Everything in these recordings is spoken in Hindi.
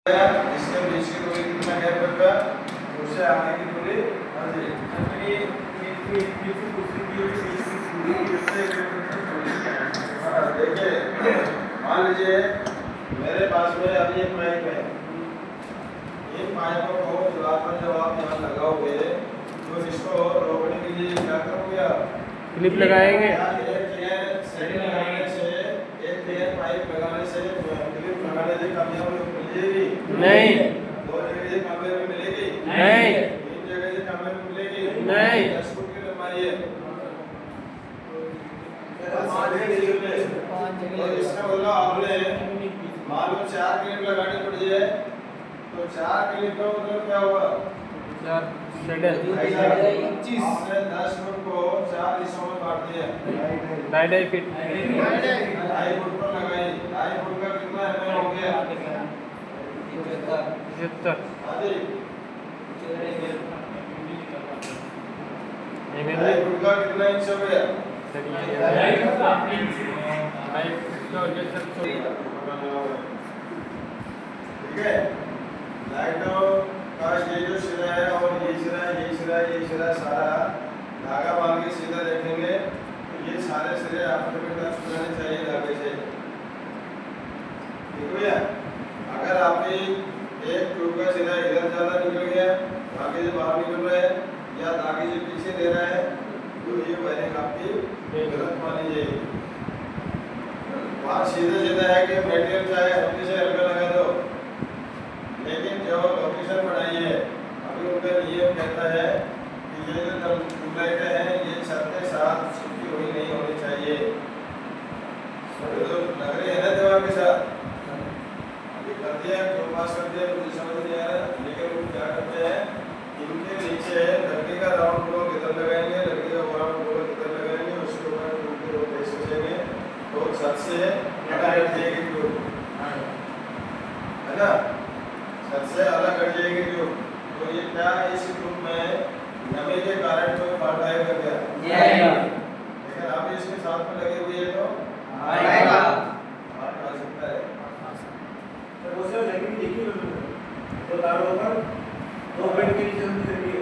इसके बीच की दूरी कितना गैप रखा, उससे आगे की दूरी देखिए, मान लीजिए मेरे पास में अभी एक पाइप है, इन पाइपों को जब आप यहाँ लगाओगे तो इसको रोकने के लिए क्या करोगे आप? क्लिप लगाएंगे। एक लेयर पाइप लगाने से क्लिप लगाने से कामयाबी मिलेगी नहीं, 2 जगह से कामयाबी मिलेगी नहीं, 3 जगह से कामयाबी मिलेगी नहीं। 10 फुट की लंबाई है तो इसका बोला आपने मान लो 4 क्लिप लगानी पड़ी है तो 4 क्लिप का मतलब क्या हुआ? 4 शेडल 25 आपने 10 फुट को 4 हिस्सों में बांट दिया, 2.5 फीट 2.5 फुट पर लगाई, 2.5 फुट का कितना एमएम हो गया? 75 आदि एमएम 2.5 फुट का कितना इंच हो गया? ठीक है, लाइटों का ये जो सिरा है और ये सिरा सारा धागा बांध के सीधा देखेंगे तो ये सारे सिरे आपस में टच होने चाहिए धागे से। ठीक है, अगर आपकी एक ट्यूब का सिरा इधर ज़्यादा निकल गया, धागे से बाहर निकल रहा है या धागे से पीछे दे रहा है तो ये वायरिंग आपकी गलत मानी जाएगी। वहाँ सीधा है कि मटेरियल चाहे हल्के से हल्का लगा दो, लेकिन जो लोकेशन बनाई है अभी उनका नियम कहता है कि ये जो ट्यूबलाइटें हैं ये छत के साथ चिपकी हुई नहीं होनी चाहिए। तो लग रही है ना दिमाग के साथ, अभी कर दिया जो पास कर दिया मुझे समझ नहीं आ रहा, लेकिन वो क्या करते हैं इनके नीचे लकड़ी का राउंड ब्लॉक इधर लगाएंगे, लकड़ी का राउंड ब्लॉक इधर लगाएंगे, उसके ऊपर ट्यूब के रोड ऐसे सोचेंगे तो छत से अलग हट जाएगी ट्यूब, है ना, छत से अलग हट जाएगी ट्यूब। तो ये क्या इस ट्यूब में नमी के कारण कोई फॉल्ट आएगा क्या? लेकिन आप इसके साथ में लगे हुए हैं तो आएगा, फॉल्ट आ सकता है। तो वो सब लगी देखिए तो तारों पर 2 फीट के नीचे से देखिए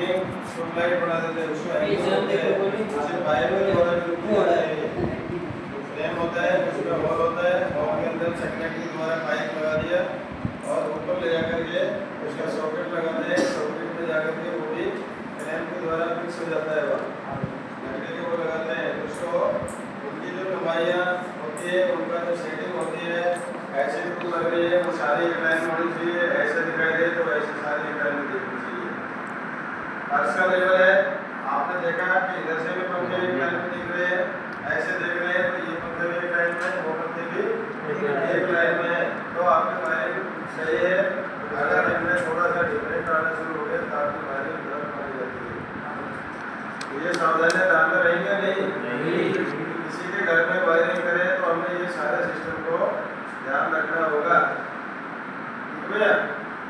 ये ट्यूबलाइट बना देते हैं उसमें जैसे पाइप में फ्रेम होता है उसमें होल होता है, होल के अंदर सेगमेंट के द्वारा पाइप लगा दिया और ऊपर ले जाकर के उसका सॉकेट लगाते हैं, सॉकेट में जाकर के वो भी फ्रेम के द्वारा फिक्स हो जाता है, वहाँ लकड़ी के वो लगाते हैं। उसको उनकी जो लंबाइयाँ होती है उनका जो सेटिंग होती है ऐसे ट्यूब लग रही है वो सारी एक लाइन में होनी चाहिए, ऐसे दिखाई दे तो ऐसे सारी एक लाइन में दिखनी चाहिए। फर्श का लेवल है, आपने देखा कि इधर से भी पंखे एक लाइन में दिख रहे हैं, ऐसे देख रहे हैं तो ये पंखे भी एक लाइन में, वो पंखे भी एक लाइन में है, तो आपकी वायरिंग सही है। अगर इनमें थोड़ा सा डिफरेंट आना शुरू हो गया तो आपकी वायरिंग गलत मानी जाती है। तो ये सावधानियां ध्यान में रहेंगे नहीं? किसी के घर में वायरिंग करें तो हमें ये सारे सिस्टम को ध्यान रखना होगा। ठीक है,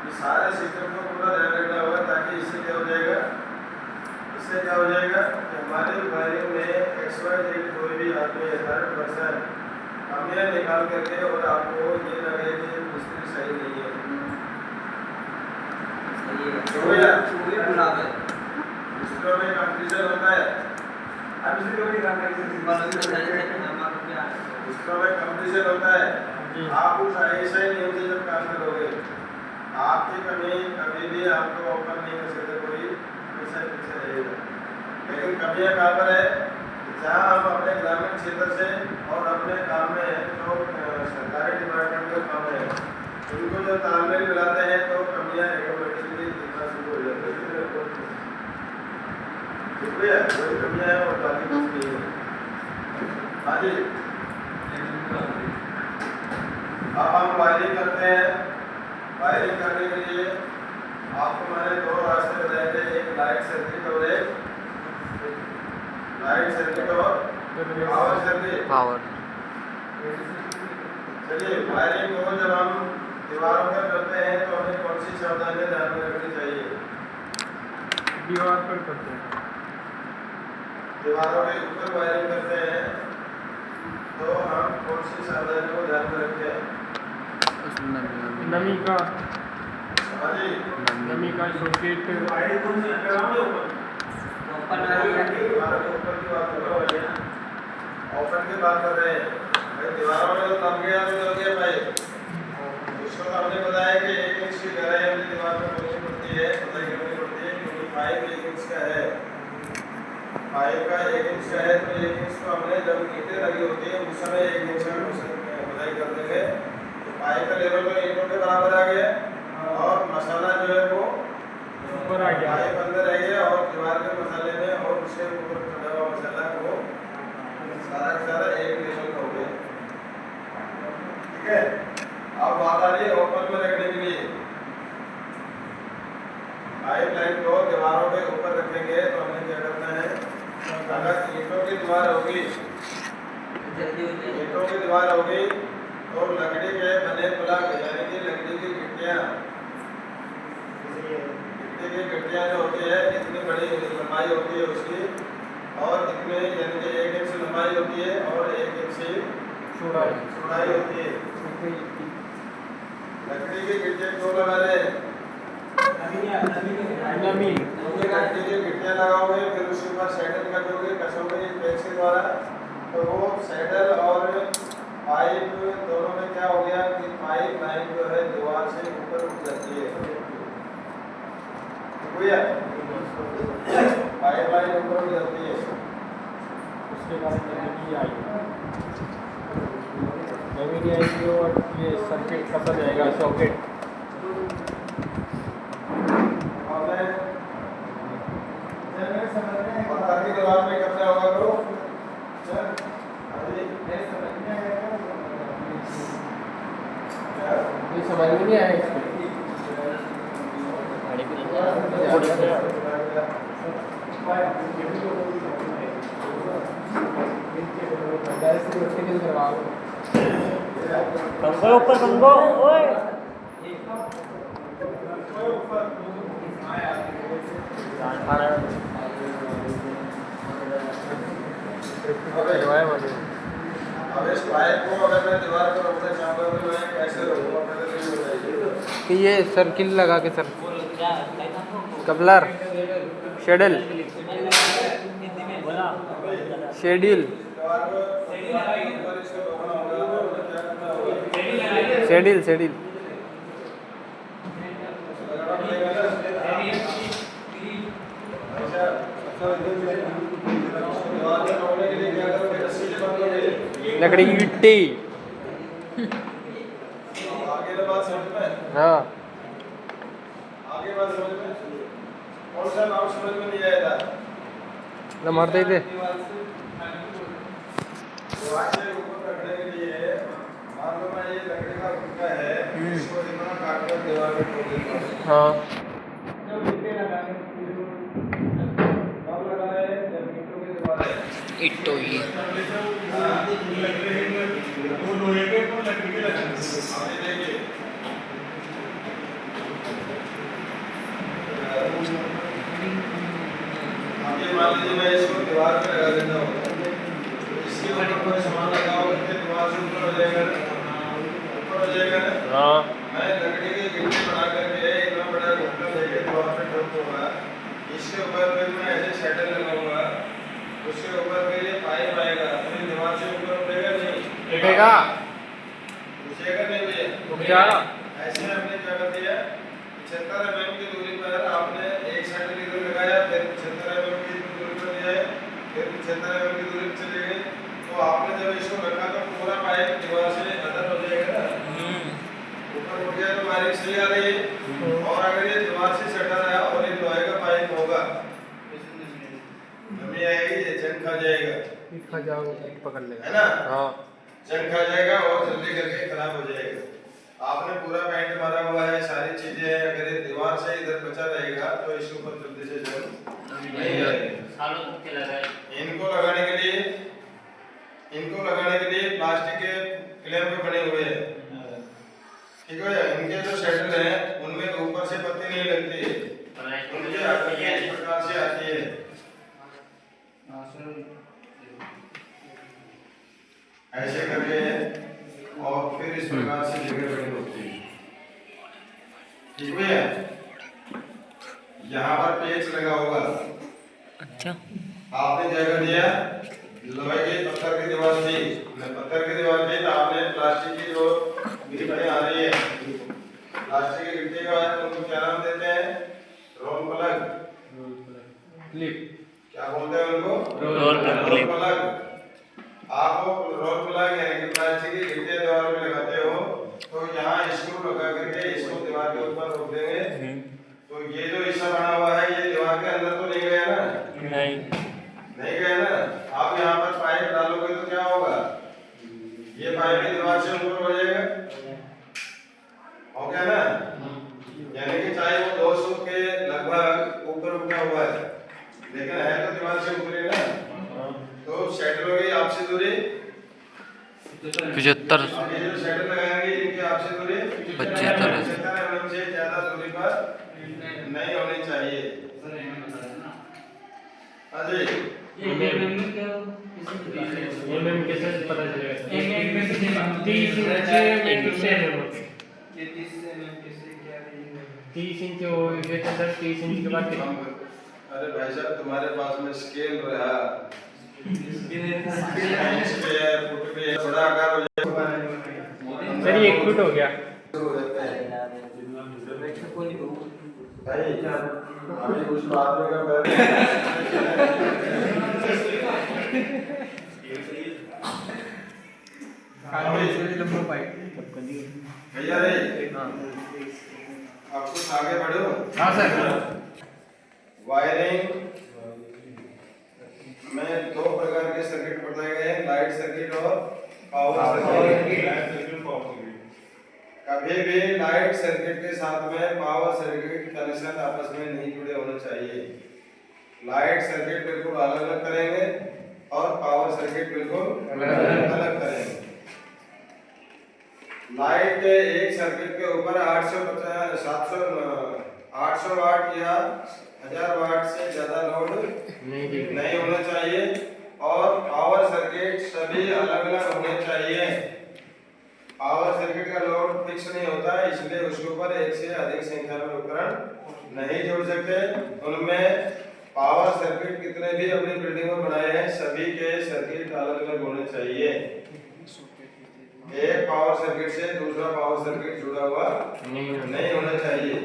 ये सारे सिस्टम को पूरा ध्यान रखना होगा ताकि इससे क्या हो जाएगा, इससे क्या हो जाएगा कि हमारे वायरिंग में XYZ कोई भी आदमी 100% कमियां निकाल करके और आपको ये लगे कि मिस्त्री सही नहीं है। मिस्त्रियों में कंपटीशन होता है, मिस्त्रियों में कंपटीशन होता है। आप उस ऐसे ही नियम से जब काम करोगे आपकी कमी कभी भी आपको ओपन नहीं कर सकते, कोई पीछे रहेगा। लेकिन कमियां कहाँ पर है, जहाँ आप अपने ग्रामीण क्षेत्र से और अपने काम में जो सरकारी डिपार्टमेंट का काम है उनको जो तालमेल मिलाते हैं तो कमियां ऑटोमेटिकली दिखना शुरू हो जाती है। ठीक है, कोई कमियां है और बाकी कुछ नहीं है। हाँ जी, अब हम वायरिंग करते हैं। वायरिंग करने के लिए आपको मैंने 2 रास्ते बताए थे, एक लाइट सर्किट और एक पावर सर्किट। चलिए, वायरिंग को जब हम दीवारों पर करते हैं तो हमें कौन सी सावधानियां ध्यान में रखनी चाहिए? दीवार पर करते हैं, दीवारों के ऊपर वायरिंग करते हैं तो हम कौन सी सावधानियों को ध्यान में रखें? नमी का हाँ जी नमी का सॉकेट फाइल कौन सी कराओगे ऊपर दीवारों के ऊपर की बात कर रहा हूँ ओपन की बात कर रहे हैं भाई दीवारों में तो दब गया तो जल गया भाई उसको तो हमने बताया कि 1 इंच की गहराई अपनी दीवार में खोदनी पड़ती है खुदाई करनी पड़ती है क्योंकि पाइप 1 इंच का है पाइप का 1 इंच का है तो 1 इंच तो हमने जब ईंटें लगी होती है उस समय 1 इंच का खुदाई कर देंगे तो पाइप का लेवल तो ईंटों के बराबर आ गया और मसाला जो है वो ऊपर आ गया पाइप अंदर रह गया और दीवार के मसाले में और उसके ऊपर खड़ा हुआ मसाला को सारा का सारा एक लेवल का हो गया ठीक है अब बात आ रही है ओपन में रखने के लिए पाइप लाइन को दीवारों के ऊपर रखेंगे तो हमें क्या करना है अगर ईंटों की दीवार होगी ईंटों की दीवार होगी तो लकड़ी के बने ब्लॉक यानी कि लकड़ी की गिट्टियां जो होती है इतनी बड़ी लंबाई होती है उसकी और इतने यानी कि 1 इंच लंबाई होती है और 1 इंच चौड़ाई होती है लकड़ी की गिट्टियां क्यों लगा रहे हैं नमी लकड़ी की गिट्टियां लगाओगे फिर उसके ऊपर सैडल करोगे कसोगे पेच के द्वारा तो वो सैडल और पाइप दोनों में क्या हो गया कि पाइप लाइन जो है दीवार से ऊपर उठ जाती है भैया पाइप लाइन ऊपर उठ जाती है उसके बाद नमी आएगी और ये सर्किट कसा जाएगा सॉकेट पत्थर की दीवार में कब्जा होगा करो ये समझ में नहीं आया इसको कंगो ऊपर कंगो ओए अब इस पाइप को अगर मैं दीवार पर रखना चाहूँगा तो मैं कैसे रखूँगा पहले तो ये बताइए कि ये सर्किल लगा के सर कपलर शेडल शेड्यूल दीवार को ऊपर इसको रोकना होगा और क्या करना होगा शेड्यूल शेड्यूल लगाना पड़ेगा ना अच्छा दीवार को रोकने के लिए क्या करोगे रस्सी से बांध दोगे लकड़ी की गिट्टी आगे की बात समझ में हाँ आगे बात समझ में कौन सा नाम समझ में नहीं आया था ना मारते थे दीवार से ऊपर रखने के लिए मान लो मैं ये लकड़ी का फुटका है इसको इतना काट कर दीवार पे ठोक देता हूँ हाँ कब लगा रहे हैं जब ईंटों की दीवार है इट्टो ये वो लोहे के तो लकड़ी के लगे आगे देखिए आगे मान लीजिए मैं इसको दीवार पे लगा देता हूँ इसके ऊपर कोई सामान लगाओ इसके दीवार से ऊपर हो जाएगा ऊपर हो जाएगा ना हाँ मैं लकड़ी की गिट्टी बना करके इतना बड़ा घुटना लेके दीवार पे ठोक दूंगा इसके ऊपर फिर मैं ऐसे सैडल लगाऊंगा उसके ऊपर फिर ये पाइप आएगा फिर दीवार से ऊपर उठेगा नहीं उठेगा उठेगा नहीं भैया उठेगा ऐसे हमने क्या कर दिया 75 mm की दूरी पर आपने एक सैडल इधर लगाया फिर 75 mm की दूरी पर लिया फिर 75 mm की दूरी पर चले गए तो आपने जब इसको रखा तो पूरा पाइप दीवार से अंदर हो जाएगा ना ऊपर उठ गया तो बारिश सही आ रही है और अगर ये दीवार से सटा रहा और ये लोहे का पाइप होगा नमी आएगी ये जंग खा जाएगा खा जाओ पकड़ है लेगा ना हाँ जंग खा जाएगा और जल्दी करके खराब हो जाएगा आपने पूरा पेंट मारा हुआ है सारी चीजें हैं अगर ये दीवार से इधर बचा रहेगा तो इसके ऊपर जल्दी से जंग नहीं आएगी इनको लगाने के लिए प्लास्टिक के क्लैंप बने हुए हैं ठीक है इनके जो शटल है उनमें ऊपर से पत्ती नहीं लगती उनकी आकृति इस प्रकार से आती है ऐसे करके और फिर इस प्रकार से जगह बनी होती है ठीक है, यहाँ पर पेच लगा होगा। अच्छा आपने क्या कर दिया, लोहे की पत्थर की दीवार थी, पत्थर की दीवार थी तो आपने प्लास्टिक की जो गिट्टियाँ आ रही है, प्लास्टिक की गिट्टी का उनको क्या नाम देते हैं, रोल प्लग, क्या बोलते हैं उनको, रोल प्लग। आप रोल प्लग यानी कि प्लास्टिक की गिट्टियाँ दीवार में लगाते हो तो यहाँ स्क्रू लगा करके इसको दीवार के ऊपर रख देंगे, तो ये जो हिस्सा बना हुआ है ये दीवार के अंदर तो नहीं गया ना, नहीं गया ना। आप यहाँ पर पाइप डालोगे तो क्या होगा, ये पाइप की दीवार से ऊपर बढ़ जाएगा, हो गया ना। यानी कि चाहे वो 200 के लगभग ऊपर उठा हुआ है लेकिन है तो दीवार से ऊपर ही ना, तो शटर होगी आपसी दूरी 75 ये जो शटर लगाएंगे इनकी आपसी दूरी 75 mm से ज्यादा दूरी पर नहीं होनी चाहिए। अजय एमएम कैसे पता चलेगा? एमएम 30 इंच से ये 30 mm कैसे क्या रहेगा? 30 इंच हो ये अंदर 30 इंच के बाद अरे भाई साहब तुम्हारे पास में स्केल रहा, इंच पे है, फुट पे है, थोड़ा आकार हो जाएगा। सर ये 1 फुट हो गया। भाई अभी उस आदमी का भैया रे आप कुछ आगे बढ़ो। हाँ सर। वायरिंग में 2 प्रकार के सर्किट बताए गए हैं, लाइट सर्किट और पावर सर्किट। कभी भी लाइट सर्किट के साथ में पावर सर्किट कनेक्शन आपस में नहीं जुड़े होने चाहिए। लाइट सर्किट बिल्कुल अलग अलग करेंगे और पावर सर्किट बिल्कुल अलग करेंगे। लाइट के एक सर्किट के ऊपर 850 700 वाट या 1000 वाट से ज्यादा लोड नहीं होना चाहिए और पावर सर्किट सभी अलग अलग होने चाहिए। पावर सर्किट का लोड फिक्स नहीं होता है इसलिए उसके ऊपर एक से अधिक संख्या में उपकरण नहीं जोड़ सकते। उनमें पावर सर्किट कितने भी अपनी बिल्डिंग में बनाए हैं सभी के सर्किट अलग अलग होने चाहिए। एक पावर सर्किट से दूसरा पावर सर्किट जुड़ा हुआ नहीं होना चाहिए।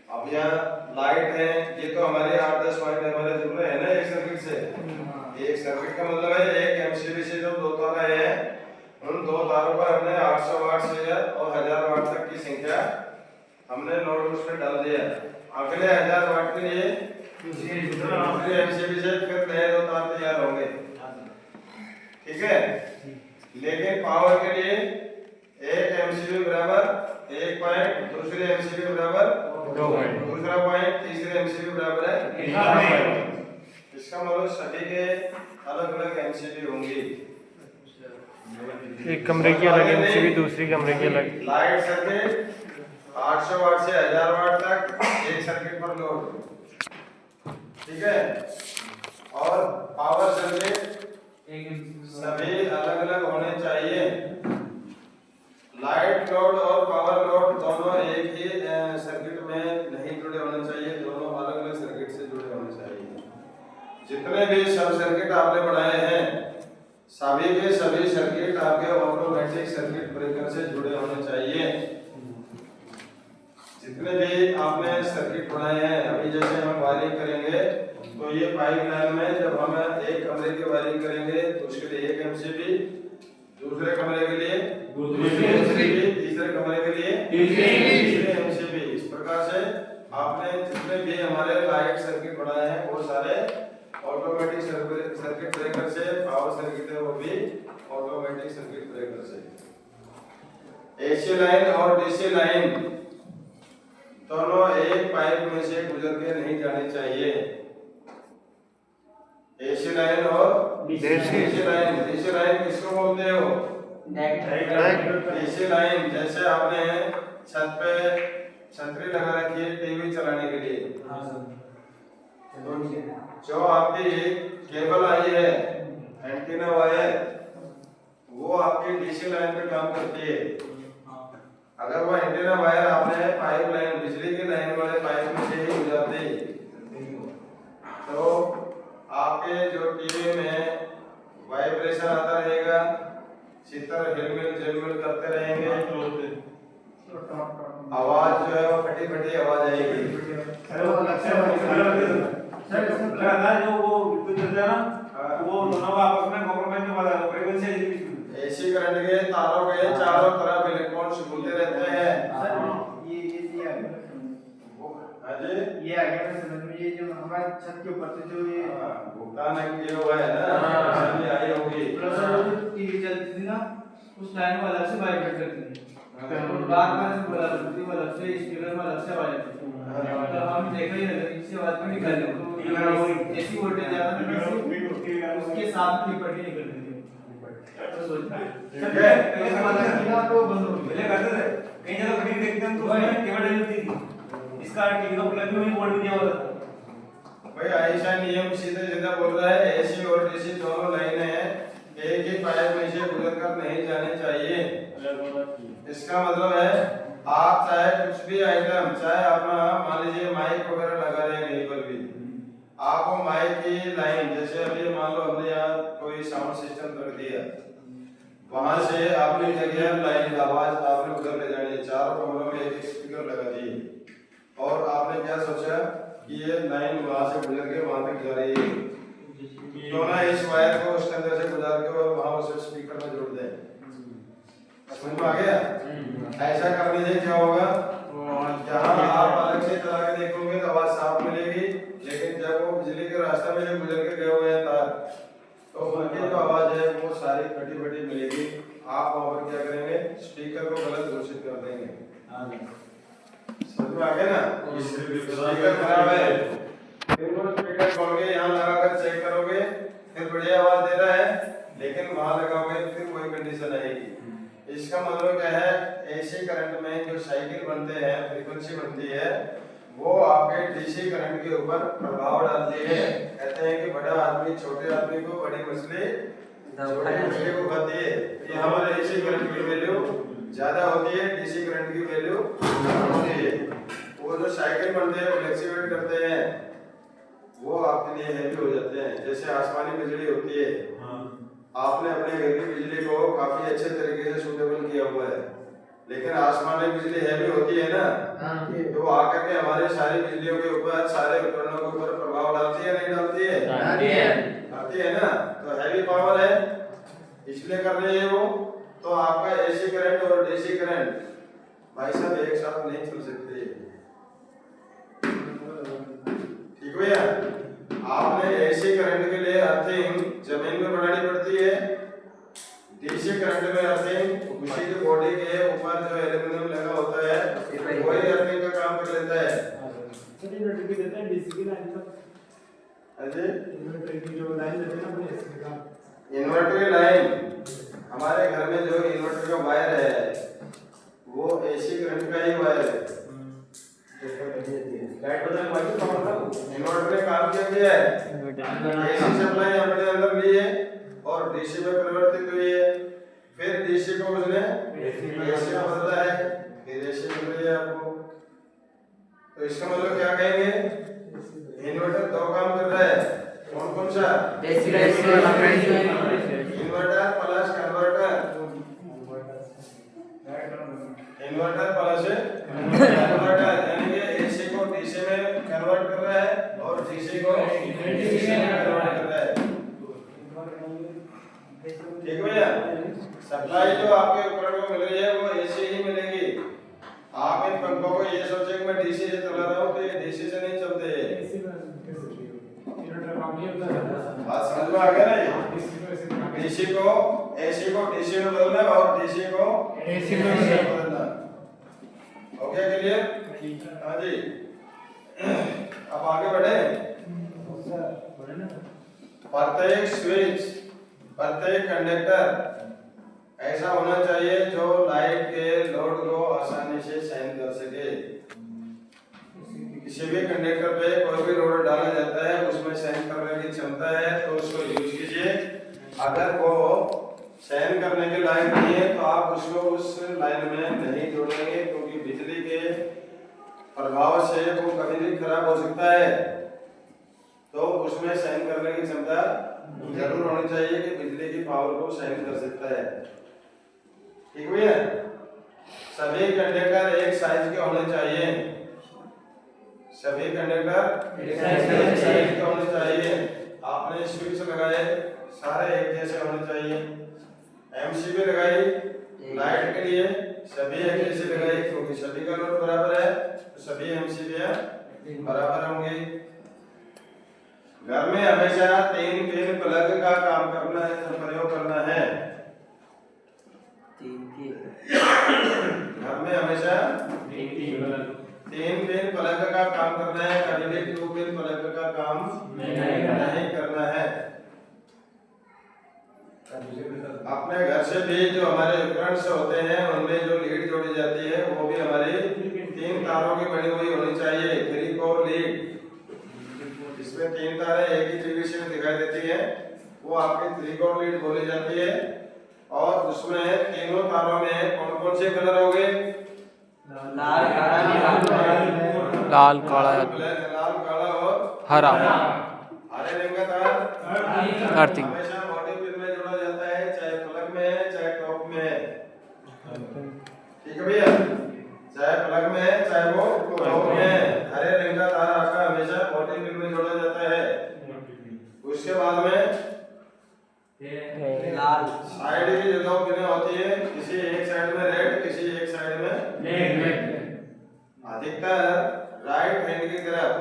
अब यहाँ लाइट है, ये तो हमारे 8-10 पॉइंट हमारे जुड़ रहे हैं ना एक सर्किट से। एक सर्किट का मतलब है एक एमसीबी से जो 2 तार आए हैं उन 2 तारों पर हमने 800 वाट से और 1000 वाट तक की संख्या हमने लोड उसमें डाल दिया। अगले 1000 वाट के लिए दूसरे एमसीबी से फिर नए 2 तार तैयार होंगे, ठीक है। लेकिन पावर के लिए एक एमसीबी बराबर 1 पॉइंट, दूसरे एमसीबी बराबर 2 पॉइंट, दूसरा पॉइंट तीसरे एमसीबी बराबर है 1 पॉइंट। इसका मतलब सभी के अलग अलग एमसीबी होंगी। एक कमरे की अलग एमसीबी दूसरी कमरे की अलग। लाइट सर्किट 800 वाट से 1000 वाट तक एक सर्किट पर लोड, ठीक है। और पावर सर्किट सभी अलग अलग होने चाहिए। लाइट लोड और पावर लोड दोनों एक ही सर्किट में नहीं जुड़े होने चाहिए, दोनों अलग अलग सर्किट से जुड़े होने चाहिए। जितने भी सब सर्किट आपने बनाए हैं सभी के सभी सर्किट आपके ऑटोमेटिक सर्किट ब्रेकर से जुड़े होने चाहिए। जितने भी आपने सर्किट बनाए हैं, अभी जैसे हम वायरिंग करेंगे तो ये पाइप लाइन में जब हम एक कमरे की वायरिंग करेंगे तो उसके लिए एक एमसीबी, दूसरे कमरे के लिए दूसरी एमसीबी, तीसरे कमरे के लिए तीसरे एमसीबी। इस प्रकार से आपने जितने भी हमारे लाइट सर्किट बनाए हैं वो सारे ऑटोमेटिक सर्किट ब्रेकर से, पावर सर्किट है वो भी ऑटोमेटिक सर्किट ब्रेकर से। एसी लाइन और डीसी लाइन दोनों एक पाइप में से गुजर के नहीं जानी चाहिए। एसी लाइन और डीसी लाइन किसको बोलते हो? DC line. जैसे आपने छत पे छतरी लगा रखी है टीवी चलाने के लिए, तो जो आपकी केबल आई है एंटीना वायर वो आपकी डीसी लाइन पे काम करती है। अगर वो एंटीना वायर आपने पाइप लाइन बिजली की लाइन वाले पाइप में से ही गुजरते हैं। तो आपके जो टीवी में वाइब्रेशन आता रहेगा, चित्र हिलमिल झिलमिल करते रहेंगे, आवाज जो है वो फटी फटी आवाज आएगी। सर वो जो वो विद्युत चलता है ना, वो दोनों का आपस में कॉम्प्रोमाइज में वाला फ्रीक्वेंसी है इसकी। एसी करंट के तारों के चारों तरफ इलेक्ट्रॉन्स घूमते रहते हैं। ये आ गया हाँ जी, ये आ गया समझ में। ये जो हमारे छत के ऊपर से जो ये भुगतान किया हुआ है ना, समझ आई होगी। टीवी चलती थी ना, उस टाइम वो अलग से वाइब्रेट करती थी, तो बार बार से बोला करती थी, वो अलग से स्पीकर में अलग से आवाज आती थी। तो हम देखा ही नहीं इससे आवाज में निकल रही तो एसी वोल्टेज ज्यादा था, उसके साथ में लिपट ही निकल रही थी। तो सोचना पहले समाधान किया तो बंद हो गया। पहले करते थे कहीं जगह कभी देखते हैं तो उसमें केबल डली होती थी, इसका टीवी का प्लग में बोर्ड दिया होता था। भाई आयशा नियम सीधे सीधा बोल रहा है, एसी और डीसी दोनों लाइनें एक ही पाइप में से गुजरकर नहीं जानी चाहिए। इसका मतलब है आप चाहे कुछ भी आइटम, चाहे अपना मान लीजिए माइक वगैरह लगा रहे हैं कहीं पर भी, आपको माइक की लाइन, जैसे अभी मान लो हमने यहाँ कोई साउंड सिस्टम रख दिया, वहां से आपने जगह लाइन आवाज आपने उधर ले जानी है, चारों कमरों में एक स्पीकर लगा दिए और आपने क्या सोचा कि ये लाइन वहां से गुजर के वहां तक जा रही है, क्यों ना इस वायर को उसके अंदर से गुजार के और वहां उसे स्पीकर में जोड़ दें। समझ में आ गया? ऐसा करने से क्या होगा, जहां आप अलग से चला के देखोगे तो आवाज साफ मिलेगी, लेकिन जब वो बिजली के रास्ते में जो गुजर के गए हुए हैं तार, तो उनकी जो आवाज है वो सारी फटी फटी मिलेगी। आप वहां पर क्या करेंगे, स्पीकर को गलत घोषित कर देंगे। समझ में आ गया ना? स्पीकर खराब है, फिर वो स्पीकर खोल के यहाँ लगाकर चेक करोगे, फिर बढ़िया आवाज दे रहा है, लेकिन वहां लगाओगे तो फिर कोई कंडीशन आएगी। इसका मतलब क्या है, एसी करंट में जो साइकिल बनते हैं, फ्रीक्वेंसी बनती है, वो आपके डीसी करंट के ऊपर प्रभाव डालती है। कहते हैं कि बड़ा आदमी छोटे आदमी को, बड़ी मछली छोटे मछली को खाती है। ये हमारे एसी करंट की वैल्यू ज्यादा होती है, डीसी करंट की वैल्यू कम होती है। वो जो साइकिल बनते हैं, फ्लेक्सिबल करते हैं, वो आपके लिए हैवी हो जाते हैं। जैसे आसमानी बिजली होती है, आपने अपने घर की बिजली को काफी अच्छे तरीके से सूटेबल किया हुआ है, लेकिन आसमानी बिजली हैवी होती है ना, तो आकर के हमारे सारी बिजलियों के ऊपर, सारे उपकरणों के ऊपर प्रभाव डालती है, नहीं डालती है? डालती है ना। तो हैवी पावर है, इसलिए कर रही है वो। तो आपका एसी करंट और डीसी करंट भाई साहब एक साथ नहीं चल सकते। ठीक भैया, आपने एसी करंट के लिए अर्थिंग जमीन में बनानी पड़ती है, डीसी करंट में अर्थिंग उसी की बॉडी के ऊपर जो एल्यूमिनियम लगा होता है वही अर्थिंग का काम कर लेता है। इन्वर्टर की देते हैं डीसी की लाइन तक, अजय इन्वर्टर की जो लाइन देते हैं ना वो एसी का। इन्वर्टर की लाइन, हमारे घर में जो इन्वर्टर का वायर है वो एसी करंट का ही वायर है। लाइट बदलने वाली पावर का इन्वर्टर ने काम किया है, एसी सप्लाई अपने अंदर ली है और डीसी में परिवर्तित हुई है, फिर डीसी को उसने एसी में बदला है, फिर एसी मिल रही है आपको। तो इसका मतलब क्या कहेंगे, इन्वर्टर दो काम कर रहा है। कौन कौन सा? Inverter plus converter, inverter plus converter, यानी कि एसी को डीसी में कन्वर्ट कर रहा है और डीसी को एसी में कन्वर्ट कर रहा है। ठीक है भैया, सप्लाई जो आपके उपकरण को मिल रही है वो एसी ही मिलेगी। आप इन पंखों को ये सोचे कि मैं डीसी से चला रहा हूँ, तो ये डीसी से नहीं चलते। बात समझ में आ गया ना? ये डीसी को एसी को डीसी में बदलना और डीसी को एसी में बदलना। हो गया क्लियर? हाँ जी, अब आगे बढ़े। प्रत्येक स्विच, प्रत्येक कंडक्टर ऐसा होना चाहिए जो लाइट के लोड को आसानी से सहन कर सके। किसी भी कंडक्टर पे कोई भी लोड डाला जाता है, उसमें सहन करने की क्षमता है तो उसको यूज कीजिए। अगर वो सहन करने के लायक नहीं है तो आप उसको उस लाइन में नहीं जोड़ेंगे, क्योंकि बिजली के खराब हो सकता है, तो उसमें सहन करने की क्षमता जरूर होनी चाहिए कि बिजली की पावर को सहन कर सकता है। ठीक भैया, सभी कंडक्टर एक साइज के होने चाहिए, सभी कंडक्टर एक साइज के होने चाहिए। आपने स्विच लगाए सारे एक जैसे होने चाहिए, एमसीबी लगाई लाइट के लिए सभी एक जैसे लगाई, क्योंकि सभी का लोड बराबर है तो सभी एमसीबी बराबर होंगे। घर में हमेशा 3 पिन प्लग का काम करना है, प्रयोग करना है। घर में हमेशा 3 पिन प्लग का काम करना है, कभी भी 2 पिन प्लग का काम नहीं करना है। अपने घर से भी जो हमारे उपकरण से होते हैं उनमें जो लीड जोड़ी जाती है वो भी हमारी 3 तारों की बनी हुई होनी चाहिए, 3 कोर लीड। इसमें 3 तारें एक ही पीवीसी में दिखाई देती है, वो आपकी 3 कोर लीड बोली जाती है। और उसमें तीनों तारों में कौन कौन से कलर होंगे? लाल काला लाल काला और हरा। हरे रंग का तार अर्थिंग हमेशा बॉडी पिन में जोड़ा जाता है, चाहे प्लग में है चाहे टॉप में है। ठीक है भैया, चाहे प्लग में है चाहे वो टॉप में है, हरे रंग का तार आपका हमेशा बॉडी पिन में जोड़ा जाता है। उसके बाद में लाल साइड की जो 2 पिनें होती है, किसी एक साइड में रेड किसी एक साइड में ब्लैक। अधिकतर राइट हैंड की तरफ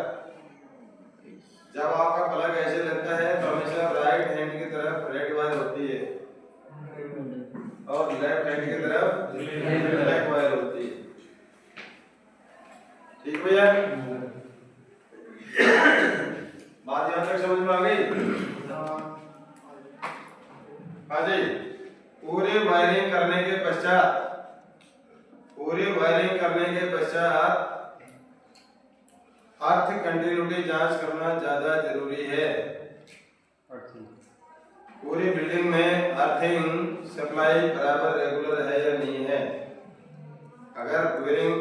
जब आपका प्लग ऐसे लगता है तो हमेशा राइट हैंड की तरफ रेड वायर होती है और लेफ्ट हैंड की तरफ ब्लैक वायर होती है। ठीक भैया, बात यहाँ तक समझ में आ गई? हाँ जी, पूरी वायरिंग करने के पश्चात अर्थ कंटिन्यूटी जांच करना ज्यादा जरूरी है। पूरी बिल्डिंग में अर्थिंग सप्लाई बराबर रेगुलर है या नहीं है। अगर वायरिंग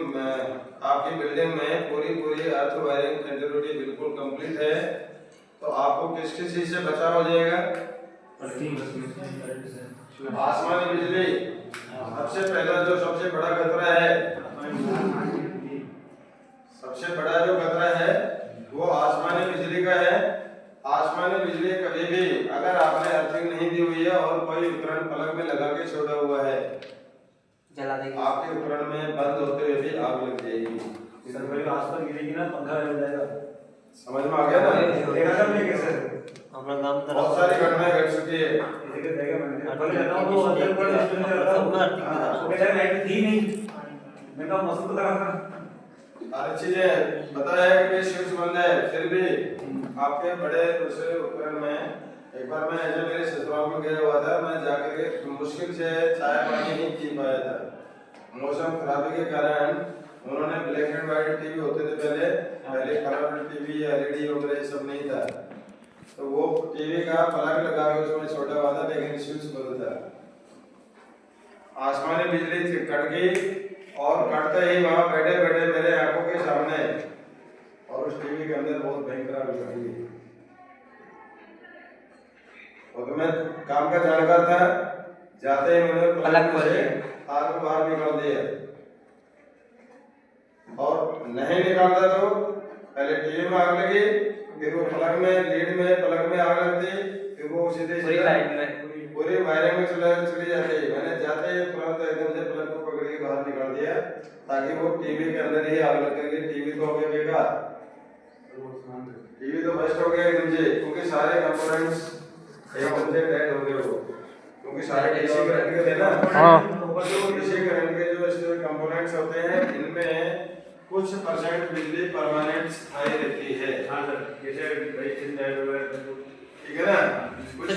आपकी बिल्डिंग में पूरी अर्थ वायरिंग कंटिन्यूटी बिल्कुल कंप्लीट है तो आपको किस चीज से बचाव हो जाएगा? आसमानी बिजली सबसे पहला जो सबसे बड़ा खतरा है, सबसे बड़ा जो खतरा है वो आसमानी बिजली का है। आसमानी बिजली कभी भी अगर आपने अर्थिंग नहीं दी हुई है और कोई उपकरण प्लग में लगा के छोड़ा हुआ है जला देगी, आपके उपकरण में बंद होते हुए भी आग लग जाएगी। आसपास गिरेगी ना, पंखा जल जाएगा। समझ में आ गया ना? देखा था मैंने कैसे हमारा गांव बहुत सारी घटनाएं घट चुकी है। इसी के देखा मैंने पहले जाता हूं तो अंदर पर स्टूडेंट रहता हूं, वो बेचारा लाइट थी नहीं, मैं कहा मौसम तो खराब था। सारी चीजें पता है कि स्विच बंद है, फिर भी आपके बड़े दूसरे उपकरण में एक बार मैं ऐसे मेरे ससुराल में गया हुआ था, मैं जाकर के मुश्किल से चाय पानी नहीं पी पाया था। मौसम खराबी के कारण उन्होंने ब्लैक एंड व्हाइट टीवी होते थे पहले कलर टीवी या एलईडी वगैरह ये सब नहीं था, तो वो टीवी का प्लग लगा के उसमें छोटा हुआ था लेकिन स्विच बंद था। आसमानी बिजली कट गई और कटते ही वहां बैठे बैठे मेरे आंखों के सामने और उस टीवी के अंदर बहुत भयंकर आग लगी। और तो मैं काम का जानकार था, जाते ही मैंने प्लग से तार को बाहर निकाल दिया और नहीं निकालता तो पहले टीवी में आग लगी, फिर वो प्लग में लीड में प्लग में आग लगती, फिर वो सीधे पूरी वायरिंग में चली जाती। मैंने जाते ही तुरंत एकदम से प्लग को पकड़ के बाहर निकाल दिया ताकि वो टीवी के अंदर ही आग लग गई। टीवी तो हो गया बेकार, टीवी तो बस्ट हो गया एकदम से, क्योंकि सारे कंपोनेंट्स एकदम से डेड हो गए वो, क्योंकि सारे डीसी करंट के थे ना। डीसी करंट के जो इसके कंपोनेंट्स होते हैं इनमें कुछ परसेंट बिजली परमानेंट स्थायी रहती है। हां सर, जैसे भाई चिन जाए वगैरह, ठीक है ना? कुछ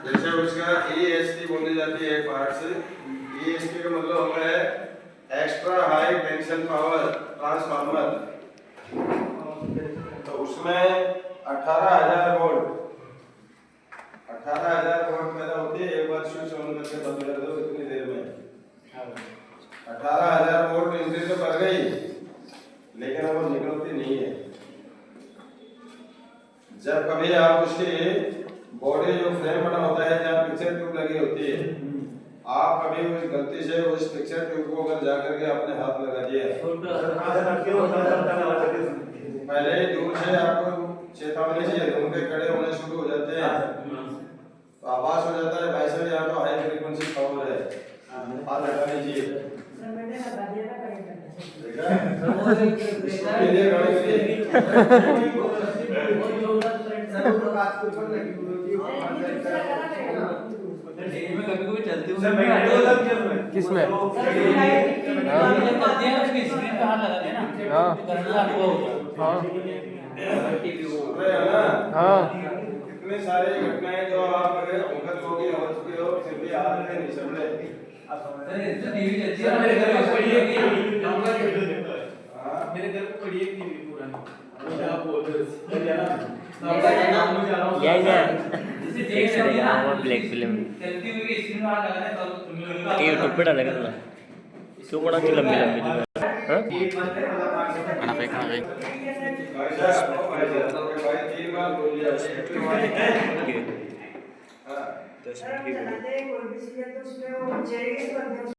जैसे उसका EST बोली जाती है पार्ट्स। EST का मतलब होता है extra high tension power transformer. तो उसमें 18,000 वोल्ट पैदा होती है। एक बार स्विच ऑन करके बंद कर दो इतनी देर में 18,000 वोल्ट एंट्री तो कर गई, नहीं है। जब कभी आप उसकी बॉडी जो फ्रेम बना होता है जहाँ पिक्चर ट्यूब लगी होती है, आप कभी उस गलती से उस पिक्चर ट्यूब को अगर जाकर के अपने हाथ लगा दिया, पहले दूर से आपको चेतावनी से उनके खड़े होने शुरू हो जाते हैं, तो आवाज हो जाता है भाई साहब यहाँ तो हाई फ्रीक्वेंसी पावर है, हाथ लगा लीजिए। इसके लिए गाड़ी के लिए कभी-कभी चलती हूँ किसमें? स्क्रीन पे हाथ लगा देना। हाँ हाँ हाँ कितने सारे घटनाएं जो आप अवगत हो चुके हो, फिर भी हाथ में नहीं चल रहे। टीवी चलती है मेरे घर में पड़ी है टीवी। मेरे घर में पड़ी है टीवी पुरानी। क्या बोल रहे हो? वो ब्लैक फिल्म चलती हुई स्क्रीन पे हाथ लगाना तब ये यूट्यूब पे डालेगा थोड़ा इसको बड़ा अच्छी लंबी लंबी खाना पे भाई तीन बार बोल दिया। हाँ 10 मिनट की